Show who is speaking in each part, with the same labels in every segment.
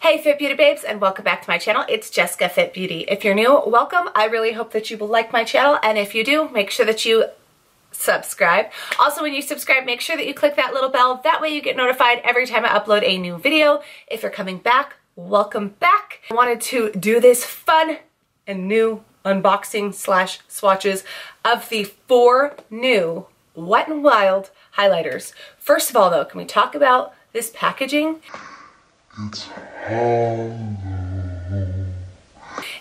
Speaker 1: Hey Fit Beauty babes, and welcome back to my channel. It's Jessica Fit Beauty. If you're new, welcome. I really hope that you will like my channel, and if you do, make sure that you subscribe. Also, when you subscribe, make sure that you click that little bell. That way you get notified every time I upload a new video. If you're coming back, welcome back. I wanted to do this fun and new unboxing slash swatches of the 4 new Wet n Wild highlighters. First of all though, can we talk about this packaging? It's hollow.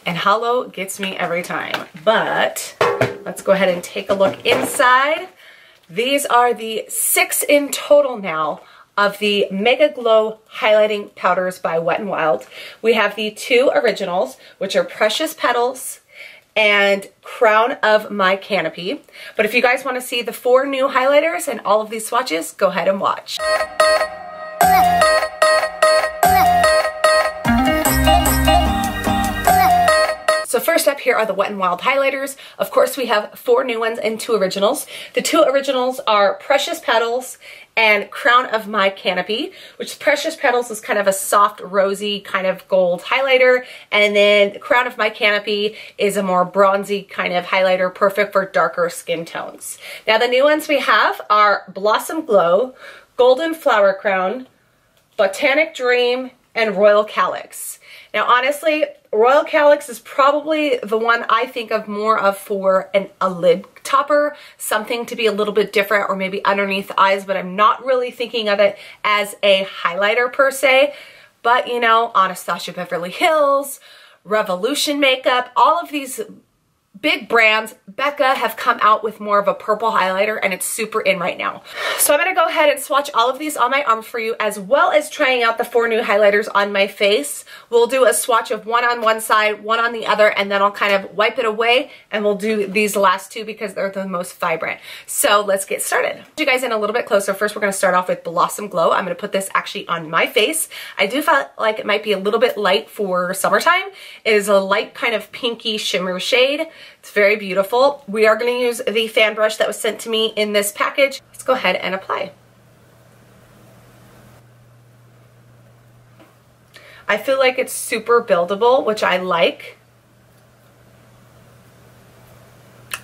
Speaker 1: And hollow gets me every time. But let's go ahead and take a look inside. These are the 6 in total now of the Mega Glow Highlighting Powders by Wet n Wild. We have the 2 originals, which are Precious Petals and Crown of My Canopy. But if you guys want to see the 4 new highlighters and all of these swatches, go ahead and watch. So first up here are the Wet n Wild highlighters. Of course, we have 4 new ones and 2 originals. The 2 originals are Precious Petals and Crown of My Canopy, which Precious Petals is kind of a soft, rosy, kind of gold highlighter. And then Crown of My Canopy is a more bronzy kind of highlighter, perfect for darker skin tones. Now the new ones we have are Blosson Glow, Golden Flower Crown, Botanic Dream, and Royal Calyx. Now honestly, Royal Calyx is probably the one I think of more of for a lid topper, something to be a little bit different or maybe underneath the eyes, but I'm not really thinking of it as a highlighter per se. But you know, Anastasia Beverly Hills, Revolution Makeup, all of these big brands, Becca, have come out with more of a purple highlighter and it's super in right now. So I'm going to go ahead and swatch all of these on my arm for you, as well as trying out the 4 new highlighters on my face. We'll do a swatch of one on one side, one on the other, and then I'll kind of wipe it away and we'll do these last 2 because they're the most vibrant. So let's get started. Put you guys in a little bit closer. First, we're going to start off with Blossom Glow. I'm going to put this actually on my face. I do feel like it might be a little bit light for summertime. It is a light kind of pinky shimmer shade. It's very beautiful. We are going to use the fan brush that was sent to me in this package. Let's go ahead and apply. I feel like it's super buildable, which I like.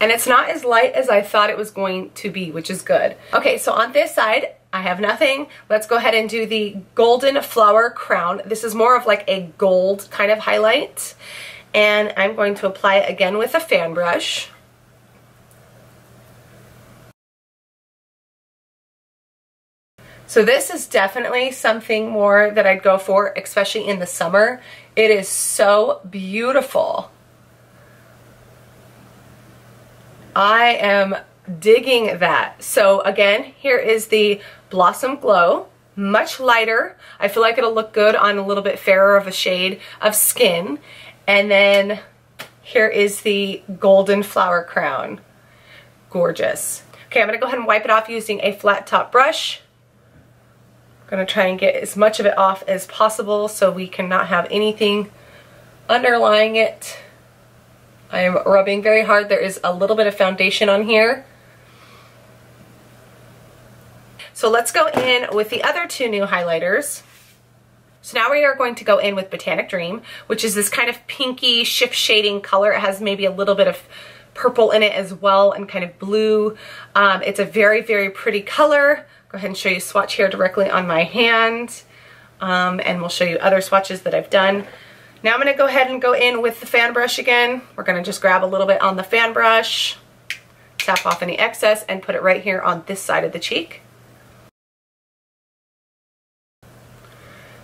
Speaker 1: And it's not as light as I thought it was going to be, which is good. Okay, so on this side, I have nothing. Let's go ahead and do the Golden Flower Crown. This is more of like a gold kind of highlight. And I'm going to apply it again with a fan brush. So this is definitely something more that I'd go for, especially in the summer. It is so beautiful. I am digging that. So again, here is the Blossom Glow. Much lighter. I feel like it'll look good on a little bit fairer of a shade of skin. And then here is the Golden Flower Crown. Gorgeous. Okay, I'm going to go ahead and wipe it off using a flat top brush. I'm going to try and get as much of it off as possible so we cannot have anything underlying it. I am rubbing very hard. There is a little bit of foundation on here. So let's go in with the other 2 new highlighters. So now we are going to go in with Botanic Dream, which is this kind of pinky shift shading color. It has maybe a little bit of purple in it as well and kind of blue. It's a very, very pretty color. Go ahead and show you a swatch here directly on my hand. And we'll show you other swatches that I've done. Now I'm going to go ahead and go in with the fan brush again. We're going to just grab a little bit on the fan brush, tap off any excess, and put it right here on this side of the cheek.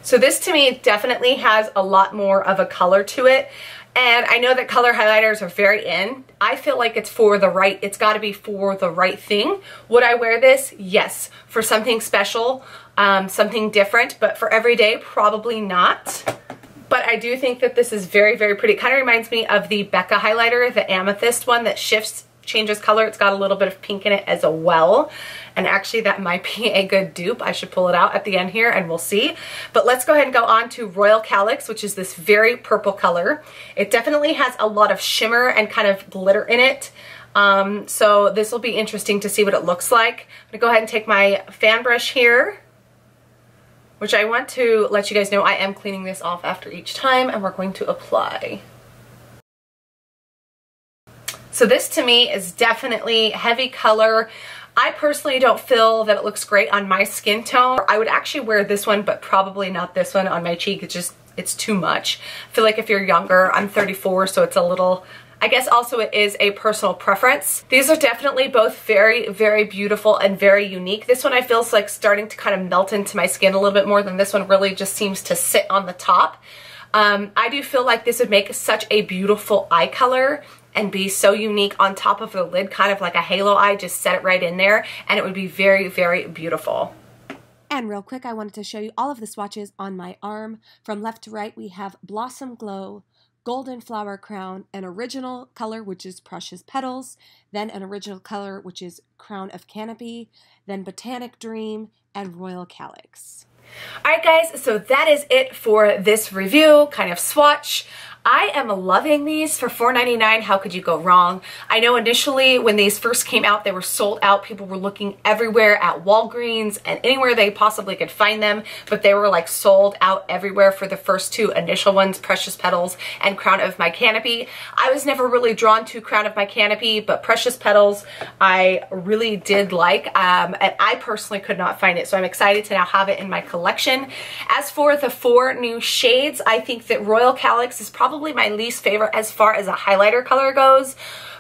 Speaker 1: So this to me definitely has a lot more of a color to it. And I know that color highlighters are very in. I feel like it's for the right, it's got to be for the right thing. Would I wear this? Yes. For something special, something different, but for every day, probably not. But I do think that this is very, very pretty. It kind of reminds me of the Becca highlighter, the amethyst one that changes color. It's got a little bit of pink in it as well. And actually that might be a good dupe. I should pull it out at the end here and we'll see. But let's go ahead and go on to Royal Calyx, which is this very purple color. It definitely has a lot of shimmer and kind of glitter in it. So this will be interesting to see what it looks like. I'm gonna go ahead and take my fan brush here. which I want to let you guys know I am cleaning this off after each time, and we're going to apply. So this to me is definitely heavy color. I personally don't feel that it looks great on my skin tone. I would actually wear this one, but probably not this one on my cheek. It's too much. I feel like if you're younger, I'm 34, so it's a little, I guess also it is a personal preference. These are definitely both very, very beautiful and very unique. This one I feel is like starting to kind of melt into my skin a little bit more than this one really just seems to sit on the top. I do feel like this would make such a beautiful eye color and be so unique on top of the lid, kind of like a halo eye. Just set it right in there and it would be very, very beautiful.
Speaker 2: And real quick, I wanted to show you all of the swatches on my arm. From left to right, we have Blosson Glow, Golden Flower Crown, an original color, which is Precious Petals, then an original color, which is Crown of Canopy, then Botanic Dream, and Royal Calyx.
Speaker 1: Alright guys, so that is it for this review, kind of swatch. I am loving these for $4.99. How could you go wrong? I know initially when these first came out, they were sold out. People were looking everywhere at Walgreens and anywhere they possibly could find them, but they were like sold out everywhere for the first two initial ones, Precious Petals and Crown of My Canopy. I was never really drawn to Crown of My Canopy, but Precious Petals I really did like, and I personally could not find it, so I'm excited to now have it in my collection. As for the 4 new shades, I think that Royal Calyx is probably my least favorite as far as a highlighter color goes,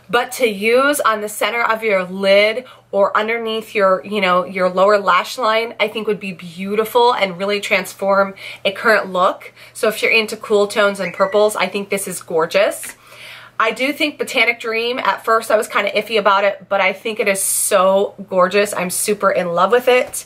Speaker 1: but to use on the center of your lid or underneath your, your lower lash line, I think would be beautiful and really transform a current look. So if you're into cool tones and purples, I think this is gorgeous. I do think Botanic Dream, at first I was kind of iffy about it, but I think it is so gorgeous. I'm super in love with it.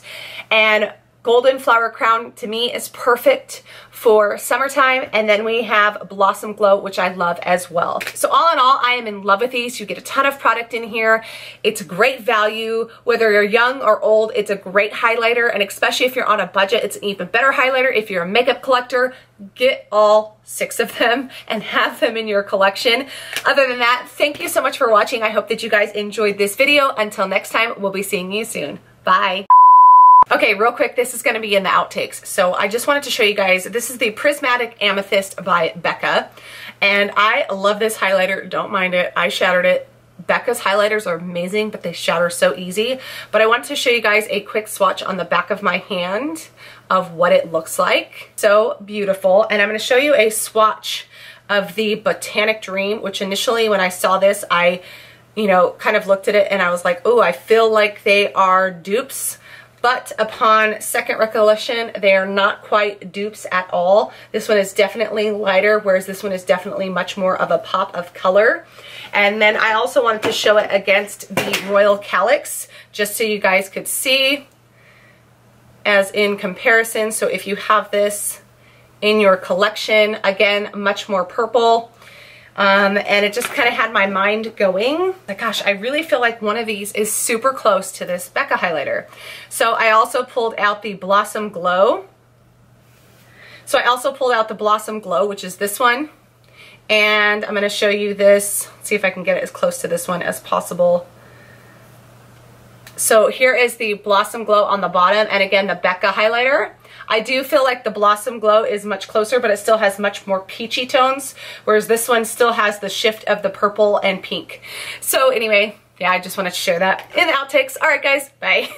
Speaker 1: And Golden Flower Crown to me is perfect for summertime, and then we have Blosson Glow, which I love as well. So all in all, I am in love with these. You get a ton of product in here. It's great value. Whether you're young or old, it's a great highlighter, and especially if you're on a budget, it's an even better highlighter. If you're a makeup collector, get all 6 of them and have them in your collection. Other than that, thank you so much for watching. I hope that you guys enjoyed this video. Until next time, we'll be seeing you soon. Bye. Okay, real quick, this is going to be in the outtakes. So I just wanted to show you guys, this is the Prismatic Amethyst by Becca. And I love this highlighter. Don't mind it. I shattered it. Becca's highlighters are amazing, but they shatter so easy. But I wanted to show you guys a quick swatch on the back of my hand of what it looks like. So beautiful. And I'm going to show you a swatch of the Botanic Dream, which initially when I saw this, I, kind of looked at it and I was like, oh, I feel like they are dupes. But upon second recollection, they are not quite dupes at all. This one is definitely lighter, whereas this one is definitely much more of a pop of color. And then I also wanted to show it against the Royal Calyx, just so you guys could see as in comparison. So if you have this in your collection, again, much more purple. And it just kind of had my mind going. Like, gosh, I really feel like one of these is super close to this Becca highlighter. So I also pulled out the Blosson Glow. Which is this one. And I'm going to show you this. See if I can get it as close to this one as possible. So here is the Blosson Glow on the bottom, and again, the Becca highlighter. I do feel like the Blossom Glow is much closer, but it still has much more peachy tones, whereas this one still has the shift of the purple and pink. So anyway, yeah, I just wanted to share that in the outtakes. All right, guys, bye.